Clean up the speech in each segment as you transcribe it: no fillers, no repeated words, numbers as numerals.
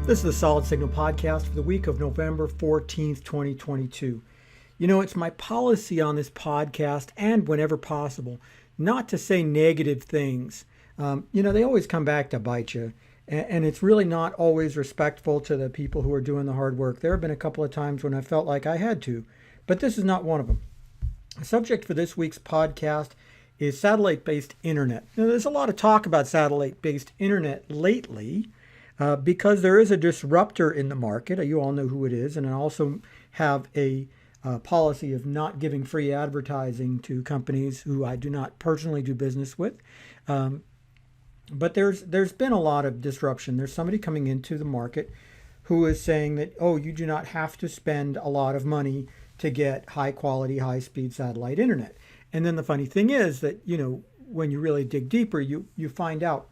This is the Solid Signal podcast for the week of November 14th, 2022. You know, it's my policy on this podcast and whenever possible not to say negative things. They always come back to bite you. And it's really not always respectful to the people who are doing the hard work. There have been a couple of times when I felt like I had to, but this is not one of them. The subject for this week's podcast is satellite-based internet. Now, there's a lot of talk about satellite-based internet lately. Because there is a disruptor in the market. You all know who it is. And I also have a policy of not giving free advertising to companies who I do not personally do business with. But there's been a lot of disruption. There's somebody coming into the market who is saying that, oh, you do not have to spend a lot of money to get high quality, high speed satellite internet. And then the funny thing is that, when you really dig deeper, you find out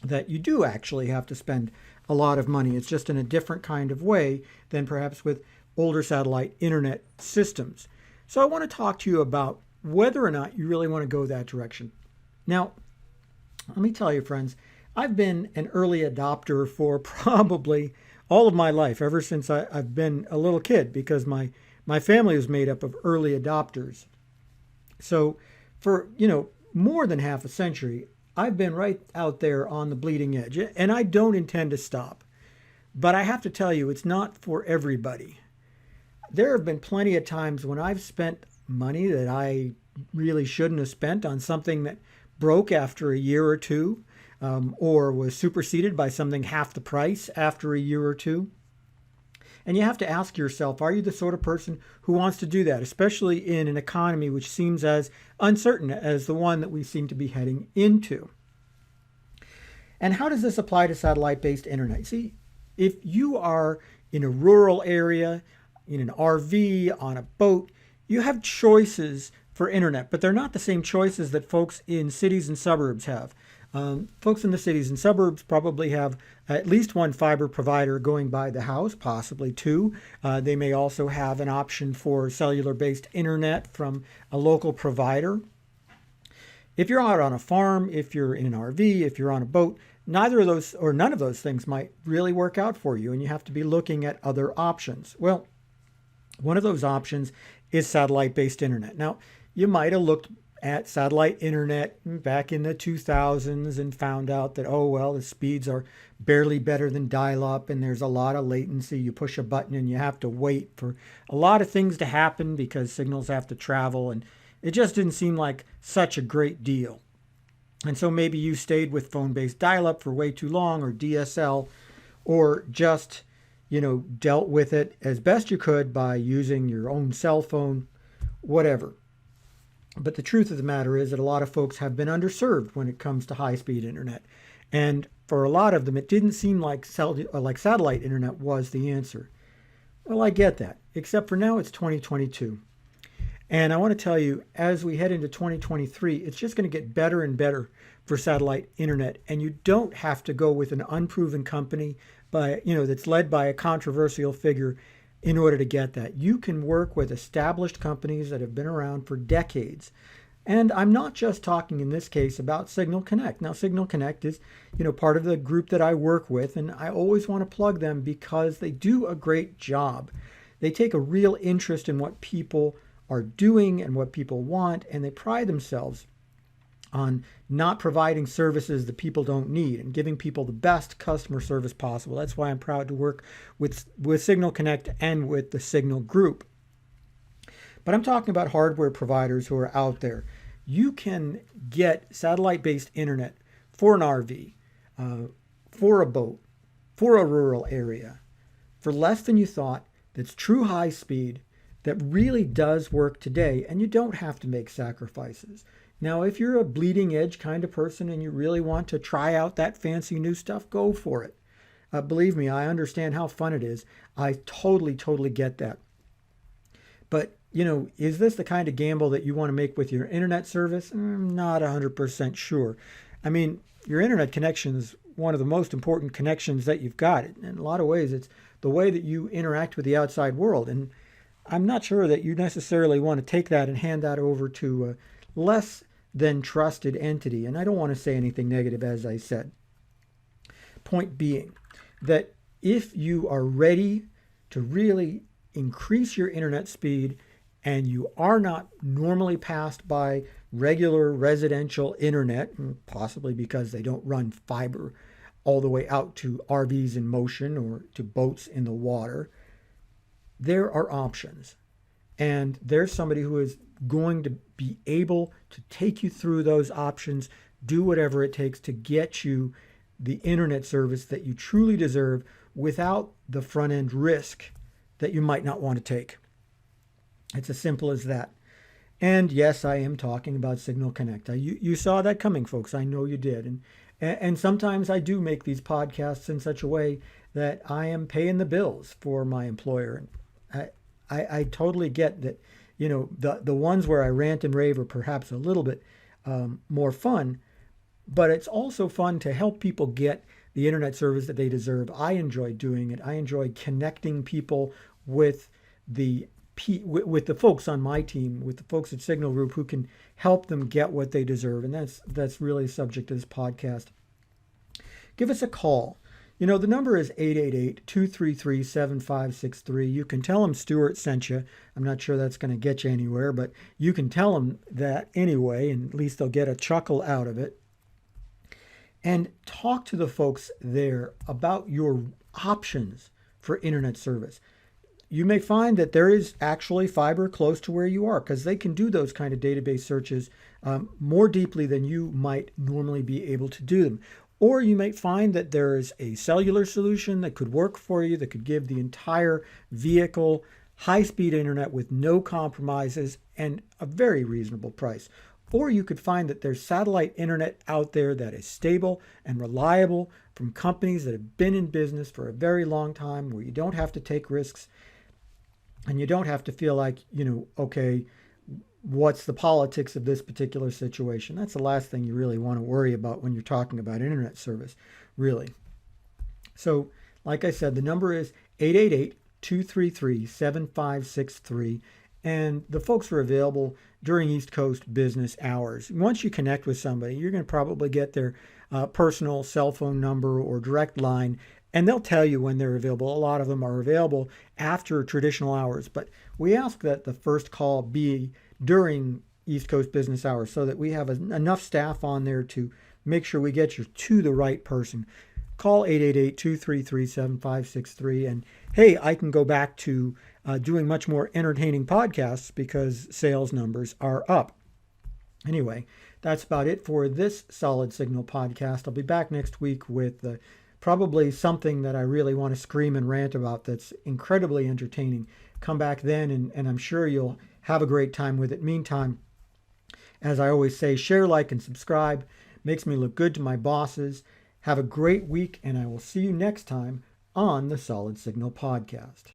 that you do actually have to spend a lot of money. It's just in a different kind of way than perhaps with older satellite internet systems. So I want to talk to you about whether or not you really want to go that direction. Now, let me tell you, friends, I've been an early adopter for probably all of my life, ever since I've been a little kid, because my family was made up of early adopters. So for, more than half a century, I've been right out there on the bleeding edge, and I don't intend to stop. But I have to tell you, it's not for everybody. There have been plenty of times when I've spent money that I really shouldn't have spent on something that broke after a year or two, or was superseded by something half the price after a year or two. And you have to ask yourself, are you the sort of person who wants to do that, especially in an economy which seems as uncertain as the one that we seem to be heading into? And how does this apply to satellite-based internet? See, if you are in a rural area, in an RV, on a boat, you have choices for internet, but they're not the same choices that folks in cities and suburbs have. Folks in the cities and suburbs probably have at least one fiber provider going by the house, possibly two. They may also have an option for cellular-based internet from a local provider. If you're out on a farm, if you're in an RV, if you're on a boat, neither of those or none of those things might really work out for you, and you have to be looking at other options. Well, one of those options is satellite-based internet. Now, you might have looked at satellite internet back in the 2000s and found out that, the speeds are barely better than dial-up and there's a lot of latency. You push a button and you have to wait for a lot of things to happen because signals have to travel, and it just didn't seem like such a great deal. And so maybe you stayed with phone-based dial-up for way too long, or DSL, or just, dealt with it as best you could by using your own cell phone, whatever. But the truth of the matter is that a lot of folks have been underserved when it comes to high-speed internet. And for a lot of them, it didn't seem like satellite internet was the answer. Well, I get that, except for now it's 2022. And I want to tell you, as we head into 2023, it's just going to get better and better for satellite internet. And you don't have to go with an unproven company that's led by a controversial figure in order to get that. You can work with established companies that have been around for decades. And I'm not just talking in this case about Signal Connect. Now, Signal Connect is, part of the group that I work with, and I always want to plug them because they do a great job. They take a real interest in what people are doing and what people want, and they pride themselves on not providing services that people don't need and giving people the best customer service possible. That's why I'm proud to work with Signal Connect and with the Signal Group. But I'm talking about hardware providers who are out there. You can get satellite-based internet for an RV, for a boat, for a rural area, for less than you thought, that's true high speed, that really does work today, and you don't have to make sacrifices. Now, if you're a bleeding edge kind of person and you really want to try out that fancy new stuff, go for it. Believe me, I understand how fun it is. I totally get that. But, is this the kind of gamble that you want to make with your internet service? I'm not 100% sure. I mean, your internet connection is one of the most important connections that you've got. In a lot of ways, it's the way that you interact with the outside world. And I'm not sure that you necessarily want to take that and hand that over to a less than trusted entity. And I don't want to say anything negative, as I said. Point being that if you are ready to really increase your internet speed and you are not normally passed by regular residential internet, possibly because they don't run fiber all the way out to RVs in motion or to boats in the water, there are options. And there's somebody who is going to be able to take you through those options, do whatever it takes to get you the internet service that you truly deserve without the front end risk that you might not want to take. It's as simple as that. And yes, I am talking about Signal Connect. You saw that coming, folks. I know you did. And sometimes I do make these podcasts in such a way that I am paying the bills for my employer. And I totally get that, the ones where I rant and rave are perhaps a little bit more fun, but it's also fun to help people get the internet service that they deserve. I enjoy doing it. I enjoy connecting people with the folks on my team, with the folks at Signal Group who can help them get what they deserve. And that's really the subject of this podcast. Give us a call. The number is 888-233-7563. You can tell them Stuart sent you. I'm not sure that's going to get you anywhere, but you can tell them that anyway, and at least they'll get a chuckle out of it. And talk to the folks there about your options for internet service. You may find that there is actually fiber close to where you are, because they can do those kind of database searches more deeply than you might normally be able to do them. Or you might find that there is a cellular solution that could work for you, that could give the entire vehicle high-speed internet with no compromises and a very reasonable price. Or you could find that there's satellite internet out there that is stable and reliable from companies that have been in business for a very long time, where you don't have to take risks and you don't have to feel like, okay, what's the politics of this particular situation? That's the last thing you really want to worry about when you're talking about internet service, really. So, like I said, the number is 888-233-7563. And the folks are available during East Coast business hours. Once you connect with somebody, you're going to probably get their personal cell phone number or direct line, and they'll tell you when they're available. A lot of them are available after traditional hours, but we ask that the first call be during East Coast business hours so that we have enough staff on there to make sure we get you to the right person. Call 888-233-7563. And hey, I can go back to doing much more entertaining podcasts because sales numbers are up. Anyway, that's about it for this Solid Signal podcast. I'll be back next week with probably something that I really want to scream and rant about that's incredibly entertaining. Come back then, and I'm sure you'll have a great time with it. Meantime, as I always say, share, like, and subscribe. Makes me look good to my bosses. Have a great week, and I will see you next time on the Solid Signal podcast.